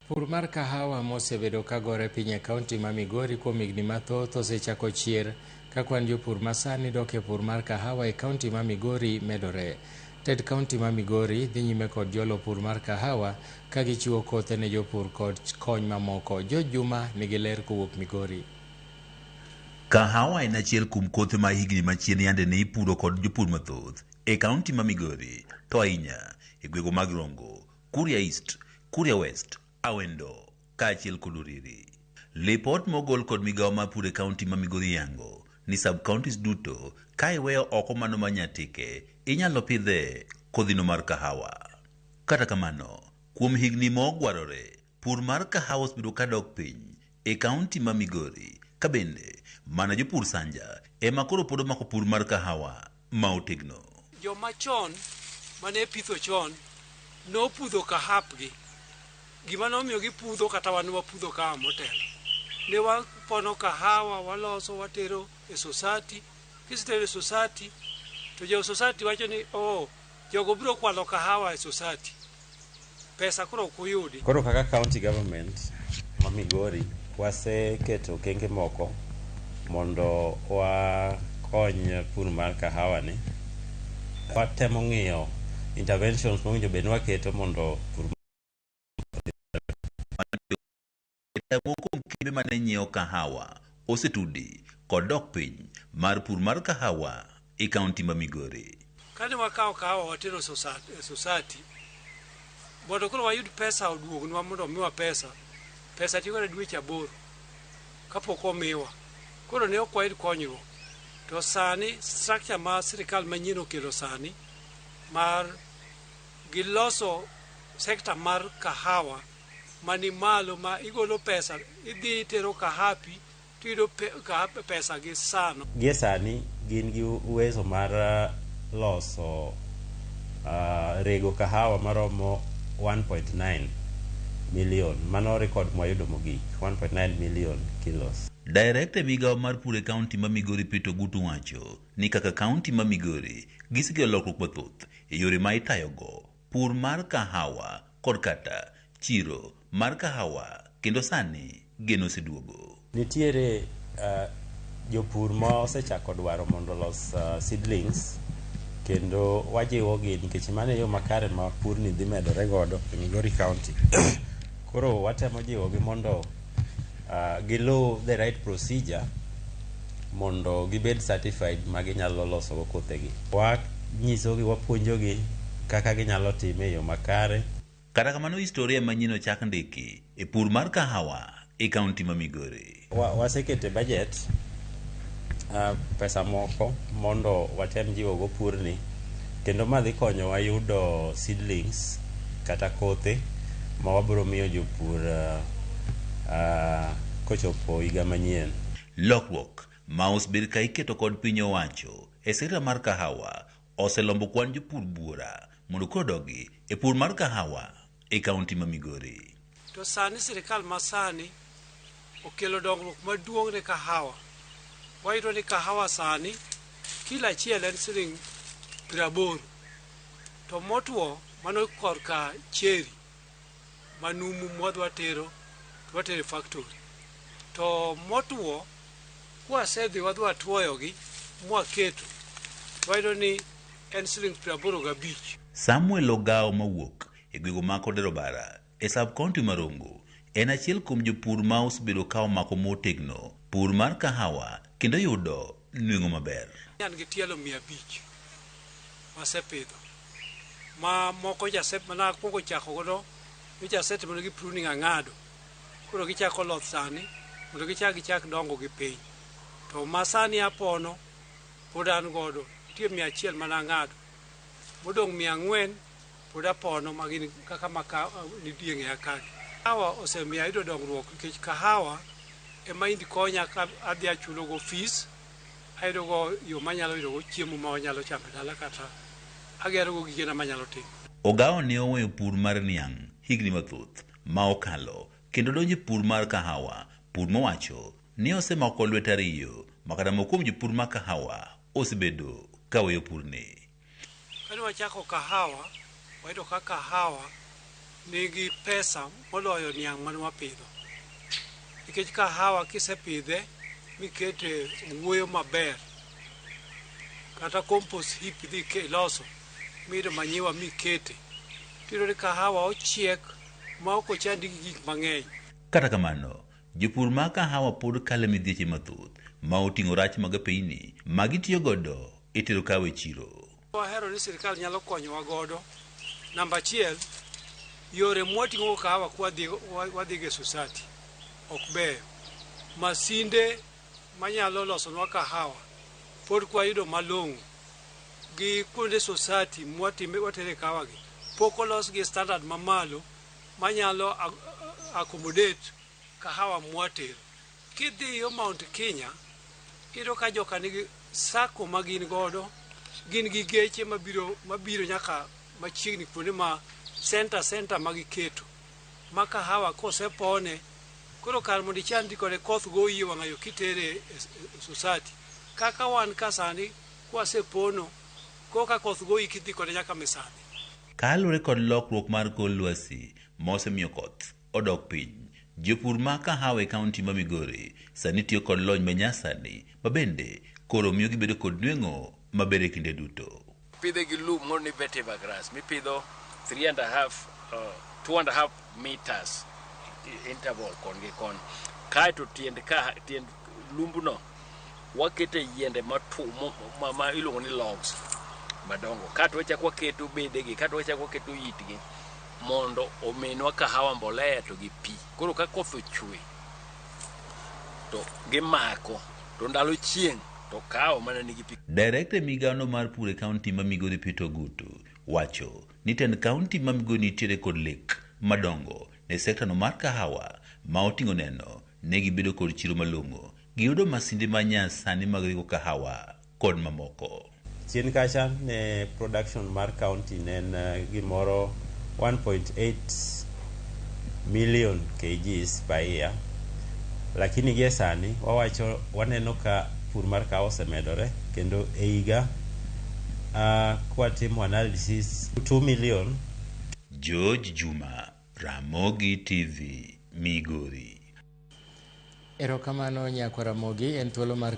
Pur mar kahawa mosebedo kagore piny e kaunti ma Migori kuom higni mathoth osechako chier ka kwan jopur masani dok e pur mar kahawa e kaunti ma Migori medore. TED kaunti ma Migori dhi nyime kod jolo pur mar kahawa ka gichiwo kothe ne jopur kod kony mamoko. George Juma nigi ler kowuok Migori. Kahawa en achiel kuom kothe ma higni machien yande ne ipuro kod jopur mathoth e kaunti ma Migori, to ahinya e gwego mag Rongo, Kuria East, Kuria West, Awendo kaachiel kod Uriri. Lipot mogol kod migawo mar pur e kaunti ma Migori yango ni sub counties duto ka iweyo oko mano ma Nyatike inyalo pidhe kodhino mar kahawa. Kata kamano, kuom higni mogwarore, pur mar kahawa osebedo kadok piny e kaunti ma Migori, ka bende mana jopur sanja ema koro pod omako pur mar kahawa ma otegno. Joma chon mane pitho chon nopudho kahapgi. Gima nomiyo gipudho kata wan wapudho kahawa motelo. Ne wapono kahawa, waloso, watero e society. Kisetero e society, to jo society wacho ni jogo biro kwalo kahawa e society. Pesa koro ok uyudi. Koro kaka county government ma Migori waseketo okenge moko mondo wakony pur mar kahawa ni. Watemo ng'iyo interventions mowinjo bed ni waketo mondo pur moko kembe mane nyiewo kahawa osetudi kod dok piny mar pur mar kahawa e kaunti ma Migori. Kane wakawo kahawa watero society, mondo koro wayud pesa oduognwa mondo omiwa pesa tiyo kod dweche 8 kapok omiwa. Koro ne ok wayud konyruok. To sani structure ma sirikal manyien okelo sani mar giloso sekta mar kahawa mani malo ma igolo pesa, idhi tero kahapi tiyudo pesa gi sano. Gie sani gin gi uwezo mar loso rego kahawa maromo 1.9 million. Mano rekod mwayudo mogik, 1.9 million kilos. Director migawo mar pur e kaunti ma Migori Peter Gutu wacho ni kaka kaunti ma Migori gisekelo lokruok mathoth e yore ma itayogo pur mar kahawa kod kata chiro mar kahawa, kendo sani geno oseduogo. Nitiere jopur ma osechako dwaro mondo los seedlings, kendo wajiwogi nikech mano e yo makare ma pur ni dhi medore godo e Migori County. Koro watemo jiwogi mondo giluw the right procedure mondo gibed certified ma ginyalo loso go kothegi. Wanyisogi, wapuonjogi kaka ginyalo time e yo makare. Kata kamano, historia manyien ochak ndiki e pur mar kahawa e kaunti ma Migori. Wasekete budget pesa moko mondo watem jiwo go purni, kendo ma dhi konyo wayudo seedlings kata kothe ma wabiro miyo jopur kochopo higa manyien. Lokruok ma osebed ka iketo kod piny owacho e sekta mar kahawa oselombo kwan jopur buora mondo kodogi e pur mar kahawa e kaunti ma Migori. To sani sirikal masani okelo dongruok maduong' ne kahawa. Wayudo ni kahawa sani kila achiel en siling 80. To motuo mano korka cherry manumu mwadwa tero e factory. To motuo kwasedhi wadwa tuoyogi mwaketo, wayudo ni en siling 85. Samuel Ogao mawuok e gwego ma Kodero Bara e sub county ma Rongo en achiel kuom jopur ma osebedo ka omako motegno pur mar kahawa kendo yudo nweng'o maber. An gi tielo 500 masepidho, ma moko mana kuongo chako godo jasetimo gi pruning ang'ado. Koro gichako loth sani mondo gichak dongo gi piny. To masani apono pod an godo tie 100 mana ang'ado, modong' 400 pod apono magin kaka ni dieng'e akagi. Kahawa osemiyo ayudo dongruok nikech kahawa ema indi konya ka adhi achulo go fees, ayudo go yo manyalo yudo go chiemo ma wanyalo chamo dala, kata agero go gigena manyalo timo. Ogao ne oweyo pur mar niang' higni mathoth ma okalo kendo donjo pur mar kahawa, pur mowacho ni osemako lwet ariyo makata moko kuom jopur mar kahawa osebedo kaweyo purni. Kane wachako kahawa, wayudo ka kahawa nigi pesa moloyo niang' man wapidho. Nikech kahawa kisepidhe mikete wuoyo maber, kata compost heap idhi loso mido manyiwa mikete, tiro ni kahawa ochiek ma ok ochandi gi gik mang'eny. Kata kamano, jopur ma kahawa pod kale midhieche mathoth ma oting'o rach mag pinyni ma gitiyo godo e tero kahawa e chiro. Wahero ni sirikal nyalo konyowa godo. Namba achiel, yore mwating'o kahawa wadhi e society ok beyo. Masinde manyalo losonwa kahawa pod kwayudo malong'o gi kuonde society watere kahawa gi pok olos gi standard mamalo manyalo accommodate kahawa mwatero. Kidhi yo Mount Kenya, iyudo ka joka nigi sako ma gin godo, gin gi geche mabiro nyaka machiegni kuonde ma center magiketo ma kahawa kosepone, koro kar mondo ichandi kode koth goyi wang'ayo kitere society. Kaka wan kasani kwasepono koka koth goyi kidhi kode nyaka Misani. Kalure kod lokruok mar kor lwasi mosemiyo koth odok piny, jopur ma kahawa e kaunti ma Migori sani tiyo kod lony manyasani ma bende koro miyo gibedo kod nweng'o maber e kinde duto. Pidhe gi lum moro ni vetiver grass mipidho 2.5 meters interval kon gi kon. Kaeto tiend lumbuno wakete yiende ma iluongo ni logs madongo. Kaeto wachak waketo bedegi, kaeto wachak waketo itgi mondo ominwa kahawa mbolea to gi pi. Koro ka koth ochwe to gimako, to ndalo chieng' to kahawa mana nigi pi. Director migano mar pur e kaunti ma Migori Peter Ogutu wacho ni tend kaunti ma Migori nitiere kod lek madongo ne sekta no mar kahawa ma oting'o neno ne gibedo kod chiro malong'o, giyudo masinde manyasani mag rigo kahawa kod mamoko. Chien kacha ne production mar county ne gimoro 1.8 million kgs per year, lakini gie sani waneno ka pur mar kahawa osemedore kendo e higa kwatimo analysis 2 million. George Juma, Ramogi TV, Migori. Erokamano nyakwa Ramogi, en thuolo mar